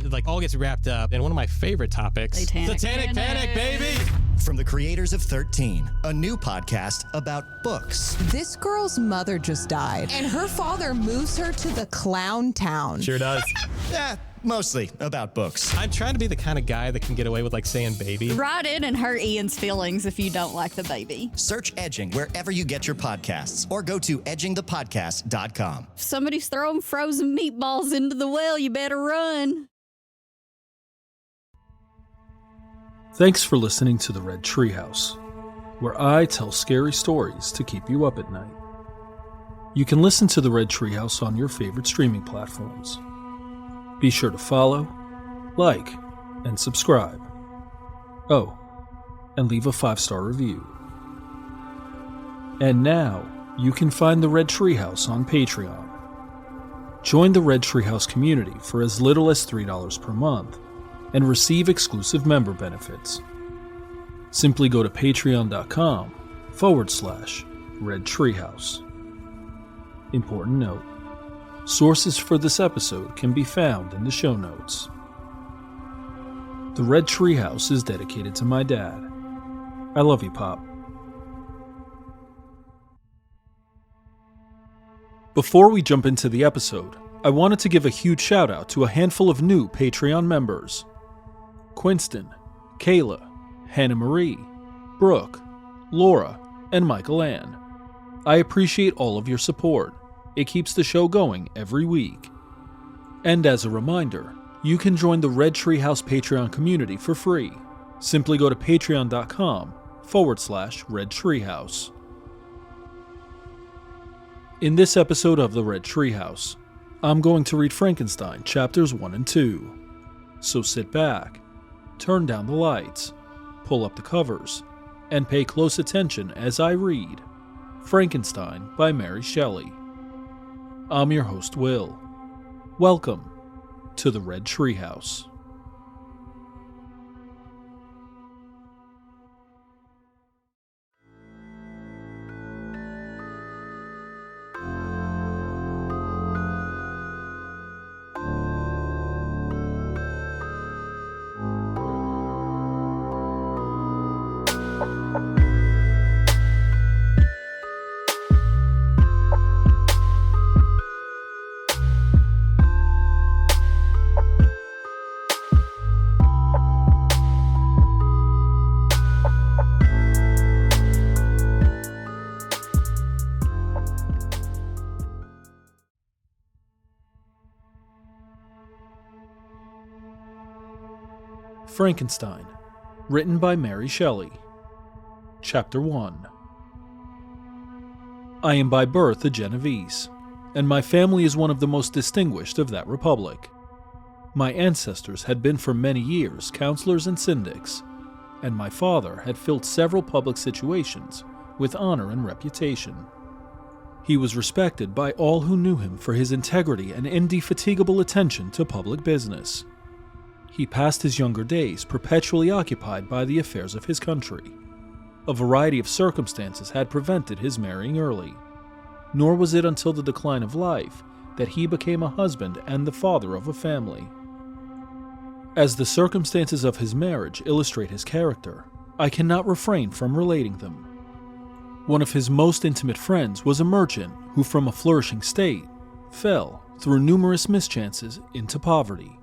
like all gets wrapped up in one of my favorite topics. Satanic Panic, baby! From the creators of 13, a new podcast about books. This girl's mother just died, and her father moves her to the clown town. Sure does. Yeah, mostly about books. I'm trying to be the kind of guy that can get away with like saying baby. Write in and hurt Ian's feelings if you don't like the baby. Search Edging wherever you get your podcasts or go to edgingthepodcast.com. If somebody's throwing frozen meatballs into the well, you better run. Thanks for listening to the Red Treehouse, where I tell scary stories to keep you up at night. You can listen to the Red Treehouse on your favorite streaming platforms. Be sure to follow, like, and subscribe. Oh, and leave a 5-star review. And now, you can find the Red Treehouse on Patreon. Join the Red Treehouse community for as little as $3 per month and receive exclusive member benefits. Simply go to patreon.com/Red Treehouse. Important note: sources for this episode can be found in the show notes. The Red Treehouse is dedicated to my dad. I love you, Pop. Before we jump into the episode, I wanted to give a huge shout out to a handful of new Patreon members: Quinston, Kayla, Hannah Marie, Brooke, Laura, and Michael Ann. I appreciate all of your support. It keeps the show going every week. And as a reminder, you can join the Red Treehouse Patreon community for free. Simply go to patreon.com/Red Treehouse. In this episode of the Red Treehouse, I'm going to read Frankenstein chapters 1 and 2. So sit back, turn down the lights, pull up the covers, and pay close attention as I read Frankenstein by Mary Shelley. I'm your host, Will. Welcome to the Red Treehouse. Frankenstein, written by Mary Shelley. Chapter 1. I am by birth a Genovese, and my family is one of the most distinguished of that republic. My ancestors had been for many years counselors and syndics, and my father had filled several public situations with honor and reputation. He was respected by all who knew him for his integrity and indefatigable attention to public business. He passed his younger days perpetually occupied by the affairs of his country. A variety of circumstances had prevented his marrying early, nor was it until the decline of life that he became a husband and the father of a family. As the circumstances of his marriage illustrate his character, I cannot refrain from relating them. One of his most intimate friends was a merchant who, from a flourishing state, fell, through numerous mischances, into poverty.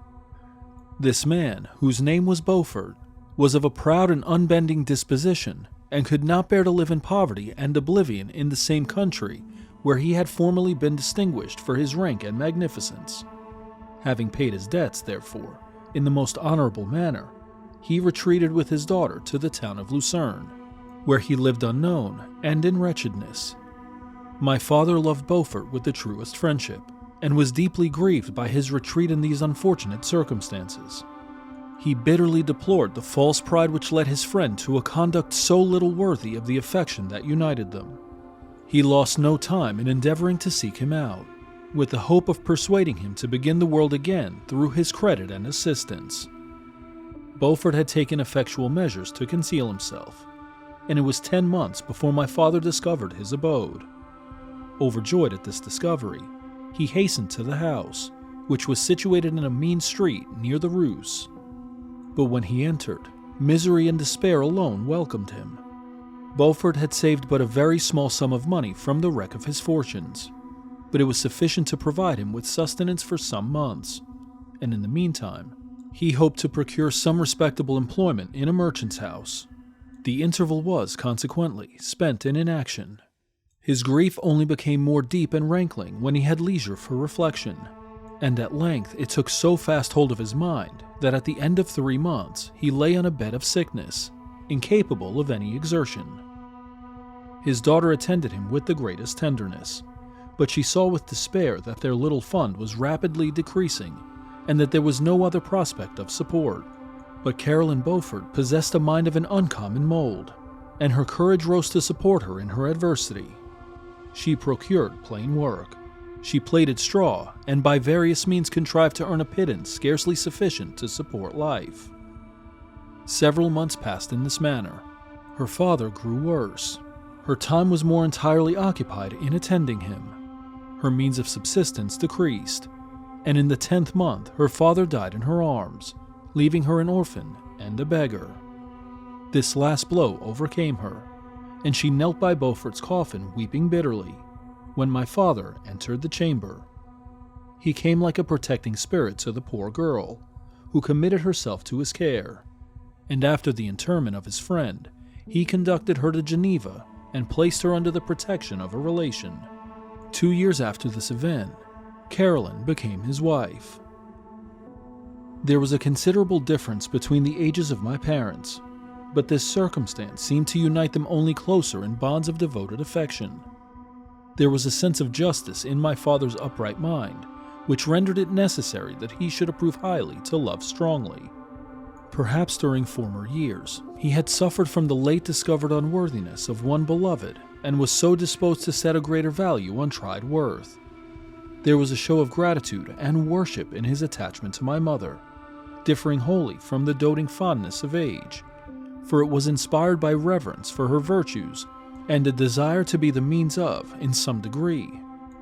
This man, whose name was Beaufort, was of a proud and unbending disposition, and could not bear to live in poverty and oblivion in the same country where he had formerly been distinguished for his rank and magnificence. Having paid his debts, therefore, in the most honorable manner, he retreated with his daughter to the town of Lucerne, where he lived unknown and in wretchedness. My father loved Beaufort with the truest friendship, and was deeply grieved by his retreat in these unfortunate circumstances. He bitterly deplored the false pride which led his friend to a conduct so little worthy of the affection that united them. He lost no time in endeavoring to seek him out, with the hope of persuading him to begin the world again through his credit and assistance. Beaufort had taken effectual measures to conceal himself, and it was 10 months before my father discovered his abode. Overjoyed at this discovery, he hastened to the house, which was situated in a mean street near the Ruse. But when he entered, misery and despair alone welcomed him. Beaufort had saved but a very small sum of money from the wreck of his fortunes, but it was sufficient to provide him with sustenance for some months, and in the meantime, he hoped to procure some respectable employment in a merchant's house. The interval was, consequently, spent in inaction. His grief only became more deep and rankling when he had leisure for reflection, and at length it took so fast hold of his mind that at the end of 3 months he lay on a bed of sickness, incapable of any exertion. His daughter attended him with the greatest tenderness, but she saw with despair that their little fund was rapidly decreasing and that there was no other prospect of support. But Caroline Beaufort possessed a mind of an uncommon mold, and her courage rose to support her in her adversity. She procured plain work. She plaited straw, and by various means contrived to earn a pittance scarcely sufficient to support life. Several months passed in this manner. Her father grew worse. Her time was more entirely occupied in attending him. Her means of subsistence decreased, and in the 10th month her father died in her arms, leaving her an orphan and a beggar. This last blow overcame her, and she knelt by Beaufort's coffin weeping bitterly, when my father entered the chamber. He came like a protecting spirit to the poor girl, who committed herself to his care, and after the interment of his friend, he conducted her to Geneva and placed her under the protection of a relation. 2 years after this event, Caroline became his wife. There was a considerable difference between the ages of my parents, but this circumstance seemed to unite them only closer in bonds of devoted affection. There was a sense of justice in my father's upright mind, which rendered it necessary that he should approve highly to love strongly. Perhaps during former years, he had suffered from the late discovered unworthiness of one beloved, and was so disposed to set a greater value on tried worth. There was a show of gratitude and worship in his attachment to my mother, differing wholly from the doting fondness of age, for it was inspired by reverence for her virtues and a desire to be the means of, in some degree,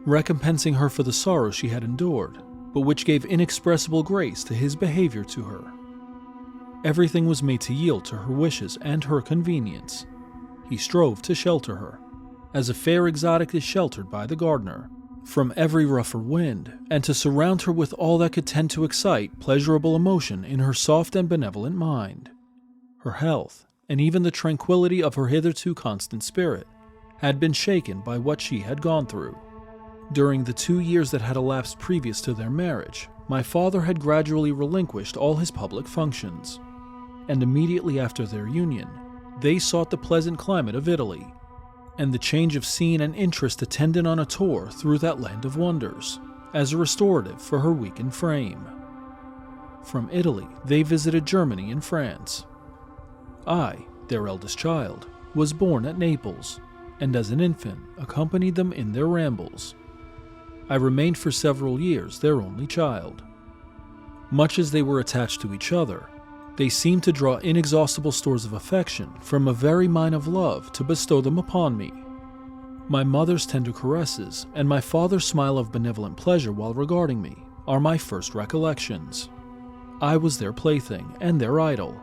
recompensing her for the sorrow she had endured, but which gave inexpressible grace to his behavior to her. Everything was made to yield to her wishes and her convenience. He strove to shelter her, as a fair exotic is sheltered by the gardener, from every rougher wind, and to surround her with all that could tend to excite pleasurable emotion in her soft and benevolent mind. Her health, and even the tranquility of her hitherto constant spirit, had been shaken by what she had gone through. During the 2 years that had elapsed previous to their marriage, my father had gradually relinquished all his public functions, and immediately after their union, they sought the pleasant climate of Italy, and the change of scene and interest attendant on a tour through that land of wonders, as a restorative for her weakened frame. From Italy, they visited Germany and France. I, their eldest child, was born at Naples, and as an infant accompanied them in their rambles. I remained for several years their only child. Much as they were attached to each other, they seemed to draw inexhaustible stores of affection from a very mine of love to bestow them upon me. My mother's tender caresses and my father's smile of benevolent pleasure while regarding me are my first recollections. I was their plaything and their idol,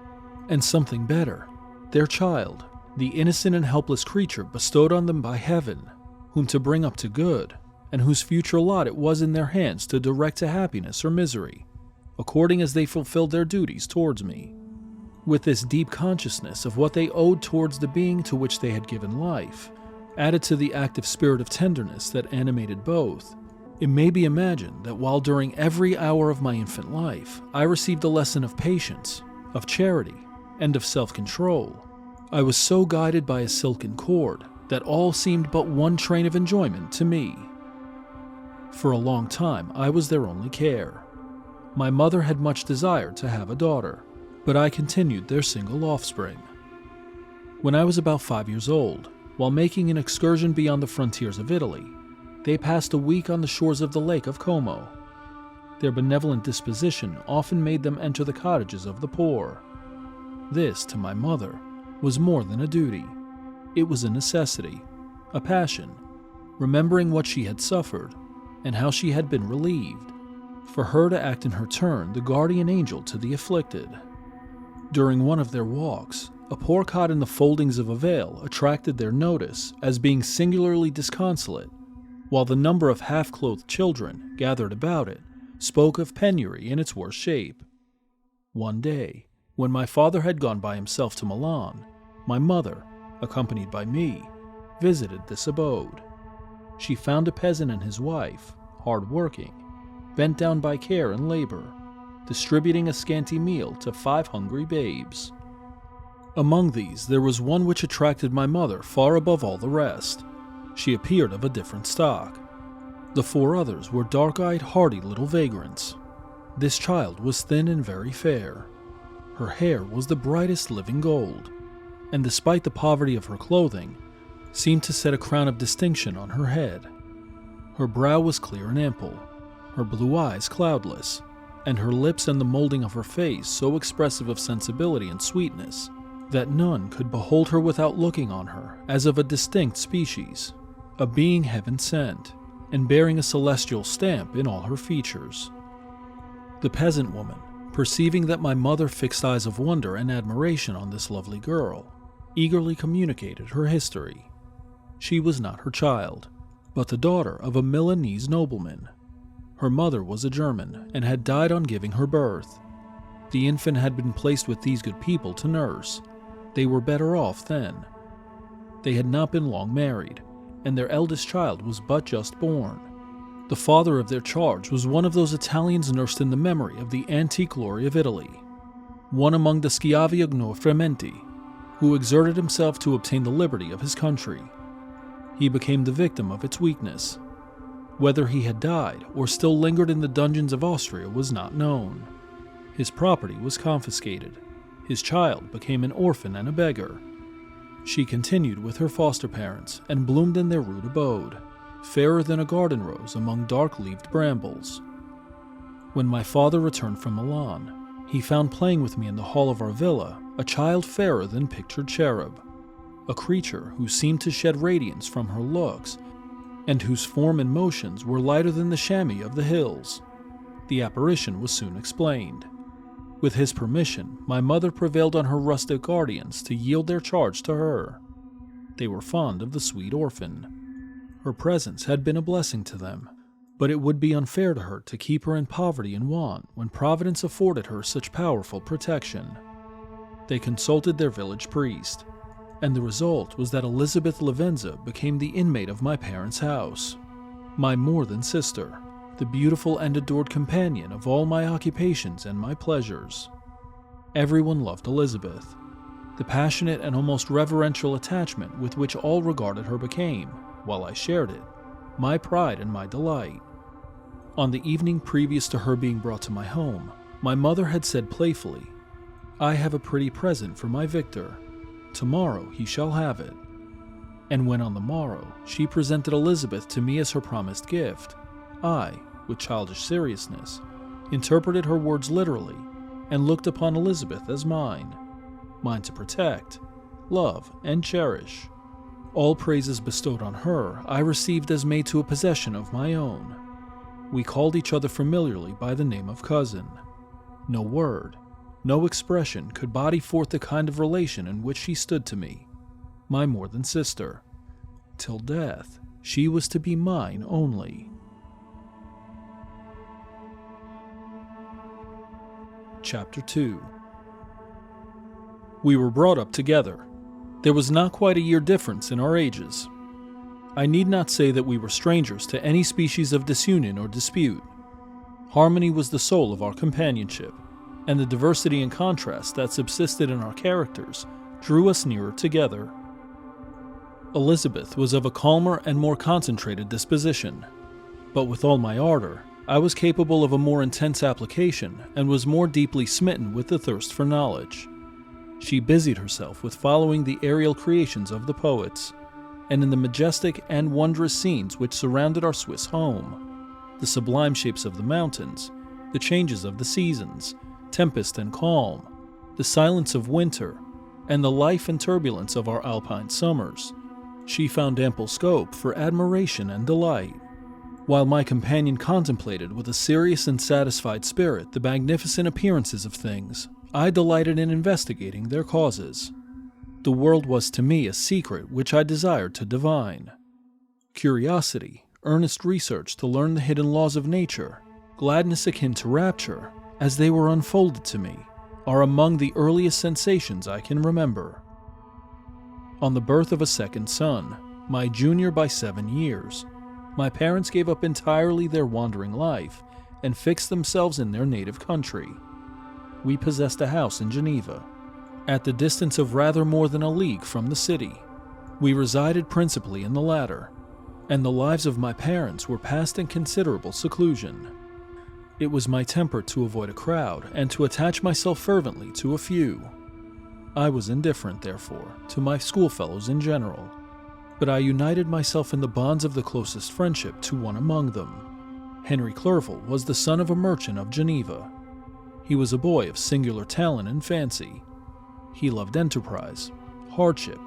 and something better, their child, the innocent and helpless creature bestowed on them by heaven, whom to bring up to good, and whose future lot it was in their hands to direct to happiness or misery, according as they fulfilled their duties towards me. With this deep consciousness of what they owed towards the being to which they had given life, added to the active spirit of tenderness that animated both, it may be imagined that while during every hour of my infant life I received a lesson of patience, of charity, and of self-control, I was so guided by a silken cord that all seemed but one train of enjoyment to me. For a long time I was their only care. My mother had much desired to have a daughter, but I continued their single offspring. When I was about 5 years old, while making an excursion beyond the frontiers of Italy, they passed a week on the shores of the lake of Como. Their benevolent disposition often made them enter the cottages of the poor. This, to my mother, was more than a duty. It was a necessity, a passion, remembering what she had suffered and how she had been relieved. for her to act in her turn the guardian angel to the afflicted. During one of their walks, a poor cot in the foldings of a veil attracted their notice as being singularly disconsolate, while the number of half-clothed children gathered about it spoke of penury in its worst shape. One day, when my father had gone by himself to Milan, my mother, accompanied by me, visited this abode. She found a peasant and his wife, hard-working, bent down by care and labor, distributing a scanty meal to 5 hungry babes. Among these, there was one which attracted my mother far above all the rest. She appeared of a different stock. The 4 others were dark-eyed, hardy little vagrants. This child was thin and very fair. Her hair was the brightest living gold, and despite the poverty of her clothing, seemed to set a crown of distinction on her head. Her brow was clear and ample, her blue eyes cloudless, and her lips and the molding of her face so expressive of sensibility and sweetness that none could behold her without looking on her as of a distinct species, a being heaven sent, and bearing a celestial stamp in all her features. The peasant woman, perceiving that my mother fixed eyes of wonder and admiration on this lovely girl, eagerly communicated her history. She was not her child, but the daughter of a Milanese nobleman. Her mother was a German and had died on giving her birth. The infant had been placed with these good people to nurse. They were better off then. They had not been long married, and their eldest child was but just born. The father of their charge was one of those Italians nursed in the memory of the antique glory of Italy, one among the Schiavi Frementi, who exerted himself to obtain the liberty of his country. He became the victim of its weakness. Whether he had died or still lingered in the dungeons of Austria was not known. His property was confiscated. His child became an orphan and a beggar. She continued with her foster parents and bloomed in their rude abode, fairer than a garden rose among dark-leaved brambles. When my father returned from Milan, he found playing with me in the hall of our villa a child fairer than pictured cherub, a creature who seemed to shed radiance from her looks and whose form and motions were lighter than the chamois of the hills. The apparition was soon explained. With his permission, my mother prevailed on her rustic guardians to yield their charge to her. They were fond of the sweet orphan. Her presence had been a blessing to them, but it would be unfair to her to keep her in poverty and want when Providence afforded her such powerful protection. They consulted their village priest, and the result was that Elizabeth Lavenza became the inmate of my parents' house, my more than sister, the beautiful and adored companion of all my occupations and my pleasures. Everyone loved Elizabeth. The passionate and almost reverential attachment with which all regarded her became, while I shared it, my pride and my delight. On the evening previous to her being brought to my home, my mother had said playfully, "I have a pretty present for my Victor. Tomorrow he shall have it." And when on the morrow she presented Elizabeth to me as her promised gift, I, with childish seriousness, interpreted her words literally and looked upon Elizabeth as mine to protect, love, and cherish. All praises bestowed on her I received as made to a possession of my own. We called each other familiarly by the name of cousin. No word, no expression could body forth the kind of relation in which she stood to me, my more than sister. Till death, she was to be mine only. Chapter 2. We were brought up together. There was not quite a year difference in our ages. I need not say that we were strangers to any species of disunion or dispute. Harmony was the soul of our companionship, and the diversity and contrast that subsisted in our characters drew us nearer together. Elizabeth was of a calmer and more concentrated disposition, but with all my ardor, I was capable of a more intense application and was more deeply smitten with the thirst for knowledge. She busied herself with following the aerial creations of the poets, and in the majestic and wondrous scenes which surrounded our Swiss home, the sublime shapes of the mountains, the changes of the seasons, tempest and calm, the silence of winter, and the life and turbulence of our alpine summers, she found ample scope for admiration and delight. While my companion contemplated with a serious and satisfied spirit the magnificent appearances of things, I delighted in investigating their causes. The world was to me a secret which I desired to divine. Curiosity, earnest research to learn the hidden laws of nature, gladness akin to rapture, as they were unfolded to me, are among the earliest sensations I can remember. On the birth of a second son, my junior by 7 years, my parents gave up entirely their wandering life and fixed themselves in their native country. We possessed a house in Geneva, at the distance of rather more than a league from the city. We resided principally in the latter, and the lives of my parents were passed in considerable seclusion. It was my temper to avoid a crowd and to attach myself fervently to a few. I was indifferent, therefore, to my schoolfellows in general, but I united myself in the bonds of the closest friendship to one among them. Henry Clerval was the son of a merchant of Geneva. He was a boy of singular talent and fancy. He loved enterprise, hardship,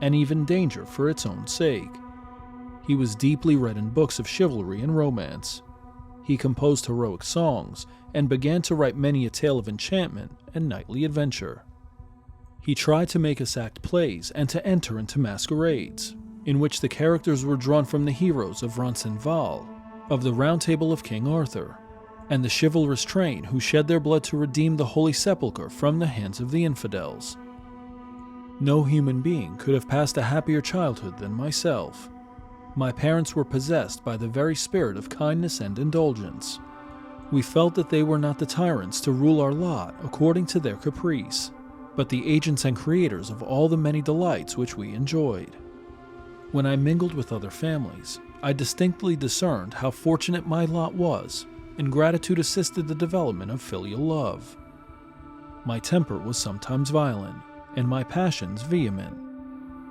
and even danger for its own sake. He was deeply read in books of chivalry and romance. He composed heroic songs and began to write many a tale of enchantment and knightly adventure. He tried to make us act plays and to enter into masquerades, in which the characters were drawn from the heroes of Roncesvalles, of the Round Table of King Arthur, and the chivalrous train who shed their blood to redeem the Holy Sepulchre from the hands of the infidels. No human being could have passed a happier childhood than myself. My parents were possessed by the very spirit of kindness and indulgence. We felt that they were not the tyrants to rule our lot according to their caprice, but the agents and creators of all the many delights which we enjoyed. When I mingled with other families, I distinctly discerned how fortunate my lot was, and gratitude assisted the development of filial love. My temper was sometimes violent, and my passions vehement,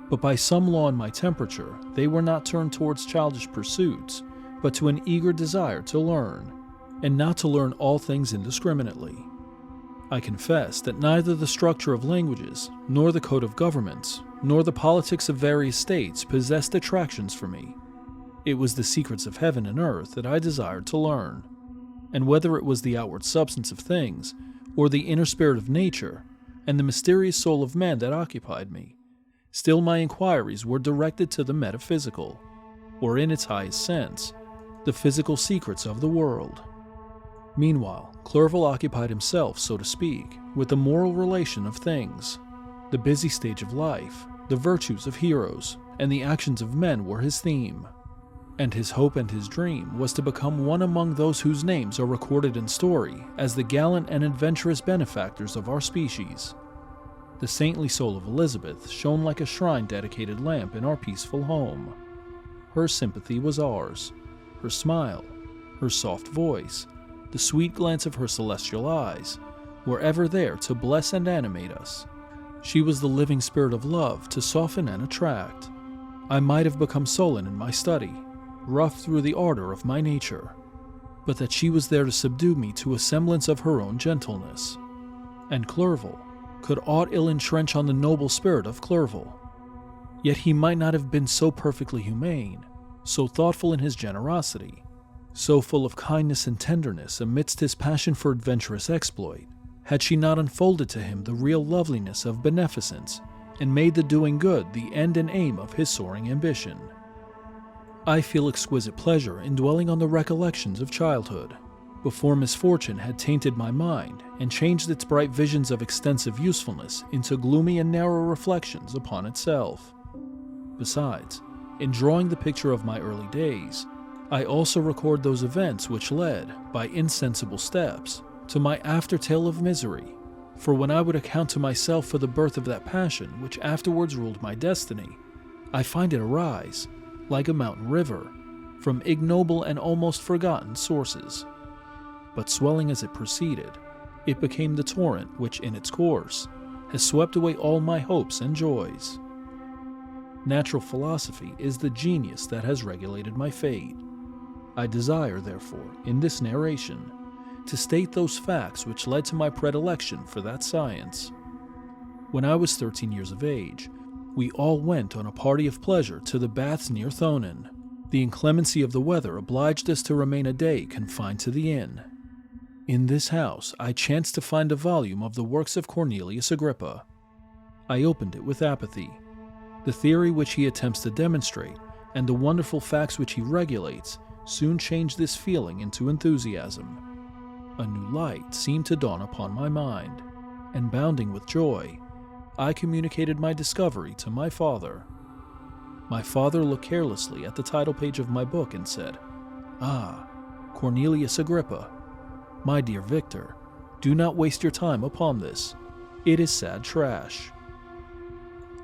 but by some law in my temperature, they were not turned towards childish pursuits, but to an eager desire to learn, and not to learn all things indiscriminately. I confess that neither the structure of languages, nor the code of governments, nor the politics of various states possessed attractions for me. It was the secrets of heaven and earth that I desired to learn, and whether it was the outward substance of things, or the inner spirit of nature, and the mysterious soul of man that occupied me, still my inquiries were directed to the metaphysical, or in its highest sense, the physical secrets of the world. Meanwhile, Clerval occupied himself, so to speak, with the moral relation of things. The busy stage of life, the virtues of heroes, and the actions of men were his theme, and his hope and his dream was to become one among those whose names are recorded in story as the gallant and adventurous benefactors of our species. The saintly soul of Elizabeth shone like a shrine-dedicated lamp in our peaceful home. Her sympathy was ours, her smile, her soft voice, the sweet glance of her celestial eyes, were ever there to bless and animate us. She was the living spirit of love to soften and attract. I might have become sullen in my study, rough through the ardor of my nature, but that she was there to subdue me to a semblance of her own gentleness. And Clerval, could aught ill entrench on the noble spirit of Clerval? Yet he might not have been so perfectly humane, so thoughtful in his generosity, so full of kindness and tenderness amidst his passion for adventurous exploit, had she not unfolded to him the real loveliness of beneficence and made the doing good the end and aim of his soaring ambition. I feel exquisite pleasure in dwelling on the recollections of childhood, before misfortune had tainted my mind and changed its bright visions of extensive usefulness into gloomy and narrow reflections upon itself. Besides, in drawing the picture of my early days, I also record those events which led, by insensible steps, to my aftertale of misery, for when I would account to myself for the birth of that passion which afterwards ruled my destiny, I find it arise, like a mountain river, from ignoble and almost forgotten sources. But swelling as it proceeded, it became the torrent which in its course has swept away all my hopes and joys. Natural philosophy is the genius that has regulated my fate. I desire, therefore, in this narration, to state those facts which led to my predilection for that science. When I was 13 years of age, we all went on a party of pleasure to the baths near Thonon, The inclemency of the weather obliged us to remain a day confined to the inn. In this house, I chanced to find a volume of the works of Cornelius Agrippa. I opened it with apathy. The theory which he attempts to demonstrate, and the wonderful facts which he regulates, soon changed this feeling into enthusiasm. A new light seemed to dawn upon my mind, and bounding with joy, I communicated my discovery to my father. My father looked carelessly at the title page of my book and said, "Ah, Cornelius Agrippa. My dear Victor, do not waste your time upon this. It is sad trash."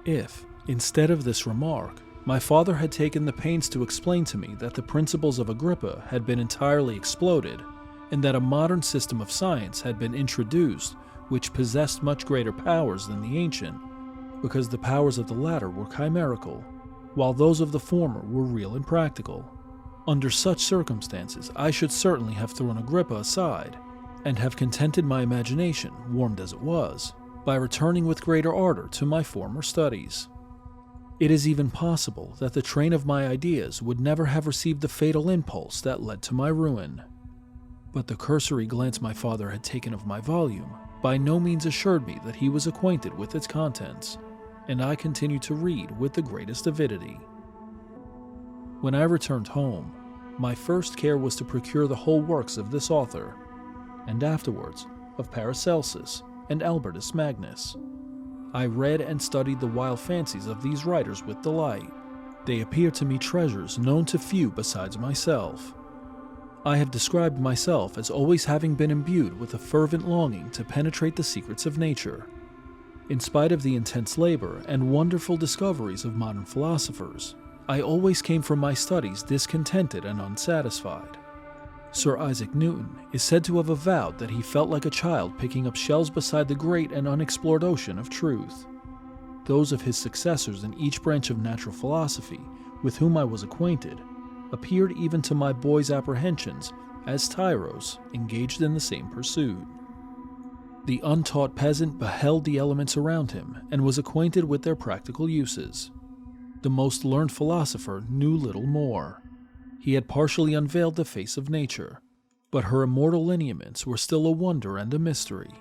If, instead of this remark, my father had taken the pains to explain to me that the principles of Agrippa had been entirely exploded, and that a modern system of science had been introduced which possessed much greater powers than the ancient, because the powers of the latter were chimerical, while those of the former were real and practical. Under such circumstances, I should certainly have thrown Agrippa aside, and have contented my imagination, warmed as it was, by returning with greater ardor to my former studies. It is even possible that the train of my ideas would never have received the fatal impulse that led to my ruin. But the cursory glance my father had taken of my volume by no means assured me that he was acquainted with its contents, and I continued to read with the greatest avidity. When I returned home, my first care was to procure the whole works of this author, and afterwards of Paracelsus and Albertus Magnus. I read and studied the wild fancies of these writers with delight. They appeared to me treasures known to few besides myself. I have described myself as always having been imbued with a fervent longing to penetrate the secrets of nature. In spite of the intense labor and wonderful discoveries of modern philosophers, I always came from my studies discontented and unsatisfied. Sir Isaac Newton is said to have avowed that he felt like a child picking up shells beside the great and unexplored ocean of truth. Those of his successors in each branch of natural philosophy with whom I was acquainted appeared even to my boy's apprehensions as tyros engaged in the same pursuit. The untaught peasant beheld the elements around him and was acquainted with their practical uses. The most learned philosopher knew little more. He had partially unveiled the face of nature, but her immortal lineaments were still a wonder and a mystery.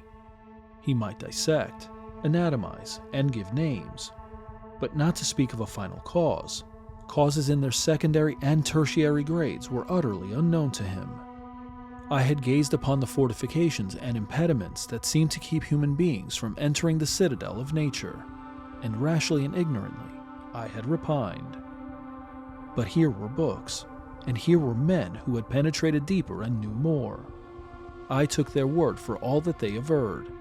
He might dissect, anatomize, and give names, but not to speak of a final cause. Causes in their secondary and tertiary grades were utterly unknown to him. I had gazed upon the fortifications and impediments that seemed to keep human beings from entering the citadel of nature, and rashly and ignorantly I had repined. But here were books, and here were men who had penetrated deeper and knew more. I took their word for all that they averred,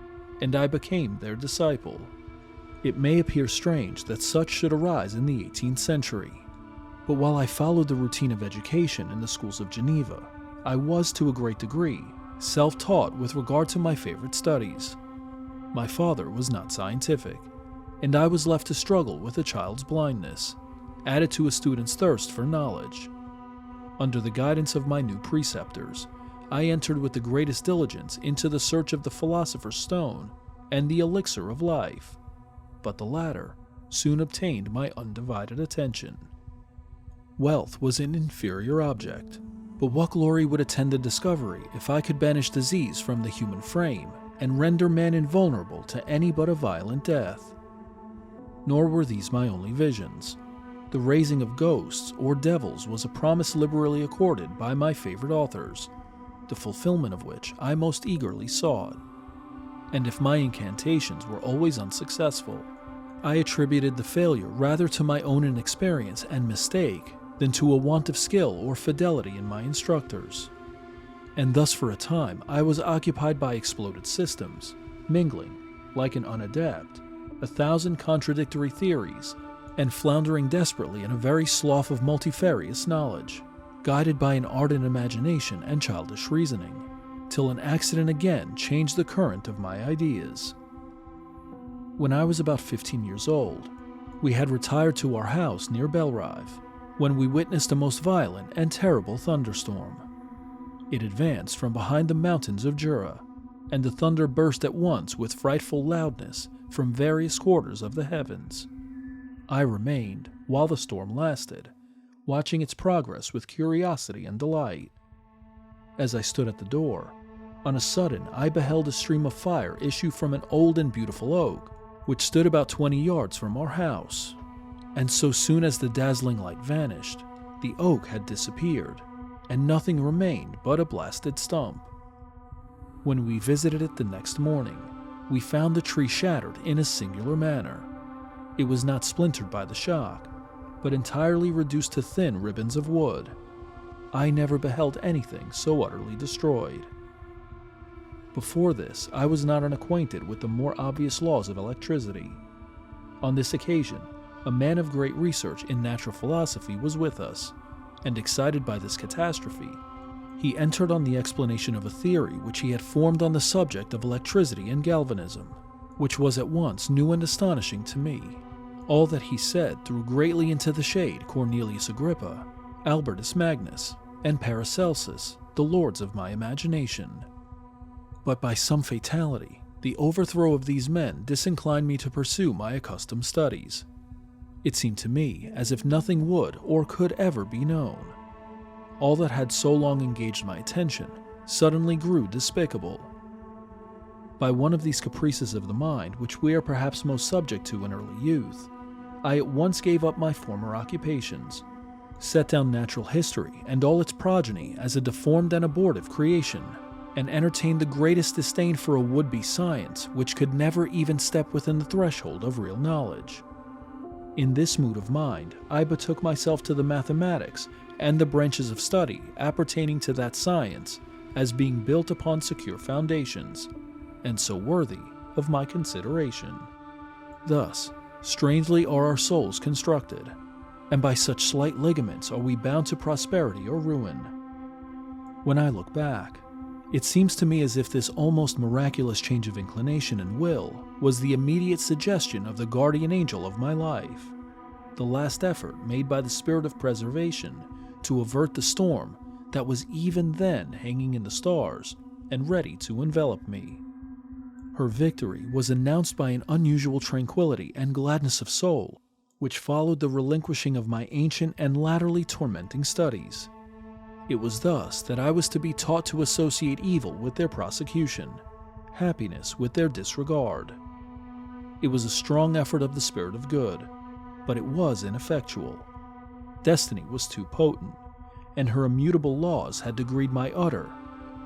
and I became their disciple. It may appear strange that such should arise in the 18th century, but while I followed the routine of education in the schools of Geneva, I was to a great degree self-taught with regard to my favorite studies. My father was not scientific, and I was left to struggle with a child's blindness, added to a student's thirst for knowledge. Under the guidance of my new preceptors, I entered with the greatest diligence into the search of the philosopher's stone and the elixir of life, but the latter soon obtained my undivided attention. Wealth was an inferior object, but what glory would attend the discovery if I could banish disease from the human frame and render man invulnerable to any but a violent death? Nor were these my only visions. The raising of ghosts or devils was a promise liberally accorded by my favorite authors, the fulfillment of which I most eagerly sought. And if my incantations were always unsuccessful, I attributed the failure rather to my own inexperience and mistake than to a want of skill or fidelity in my instructors. And thus for a time I was occupied by exploded systems, mingling, like an unadept, 1,000 contradictory theories, and floundering desperately in a very slough of multifarious knowledge, guided by an ardent imagination and childish reasoning, till an accident again changed the current of my ideas. When I was about 15 years old, we had retired to our house near Belrive, when we witnessed a most violent and terrible thunderstorm. It advanced from behind the mountains of Jura, and the thunder burst at once with frightful loudness from various quarters of the heavens. I remained, while the storm lasted, watching its progress with curiosity and delight. As I stood at the door, on a sudden I beheld a stream of fire issue from an old and beautiful oak, which stood about 20 yards from our house. And so soon as the dazzling light vanished, the oak had disappeared, and nothing remained but a blasted stump. When we visited it the next morning, we found the tree shattered in a singular manner. It was not splintered by the shock, but entirely reduced to thin ribbons of wood. I never beheld anything so utterly destroyed. Before this, I was not unacquainted with the more obvious laws of electricity. On this occasion, a man of great research in natural philosophy was with us, and excited by this catastrophe, he entered on the explanation of a theory which he had formed on the subject of electricity and galvanism, which was at once new and astonishing to me. All that he said threw greatly into the shade Cornelius Agrippa, Albertus Magnus, and Paracelsus, the lords of my imagination. But by some fatality, the overthrow of these men disinclined me to pursue my accustomed studies. It seemed to me as if nothing would or could ever be known. All that had so long engaged my attention suddenly grew despicable. By one of these caprices of the mind which we are perhaps most subject to in early youth, I at once gave up my former occupations, set down natural history and all its progeny as a deformed and abortive creation, and entertained the greatest disdain for a would-be science which could never even step within the threshold of real knowledge. In this mood of mind, I betook myself to the mathematics and the branches of study appertaining to that science as being built upon secure foundations, and so worthy of my consideration. Thus, strangely are our souls constructed, and by such slight ligaments are we bound to prosperity or ruin. When I look back, it seems to me as if this almost miraculous change of inclination and will was the immediate suggestion of the guardian angel of my life, the last effort made by the spirit of preservation to avert the storm that was even then hanging in the stars and ready to envelop me. Her victory was announced by an unusual tranquility and gladness of soul, which followed the relinquishing of my ancient and latterly tormenting studies. It was thus that I was to be taught to associate evil with their prosecution, happiness with their disregard. It was a strong effort of the spirit of good, but it was ineffectual. Destiny was too potent, and her immutable laws had decreed my utter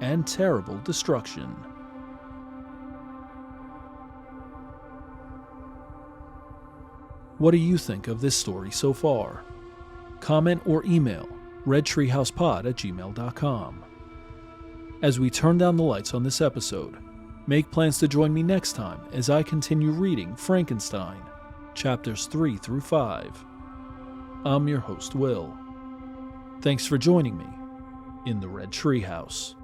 and terrible destruction. What do you think of this story so far? Comment or email redtreehousepod@gmail.com. As we turn down the lights on this episode, make plans to join me next time as I continue reading Frankenstein, chapters 3 through 5. I'm your host, Will. Thanks for joining me in the Red Treehouse.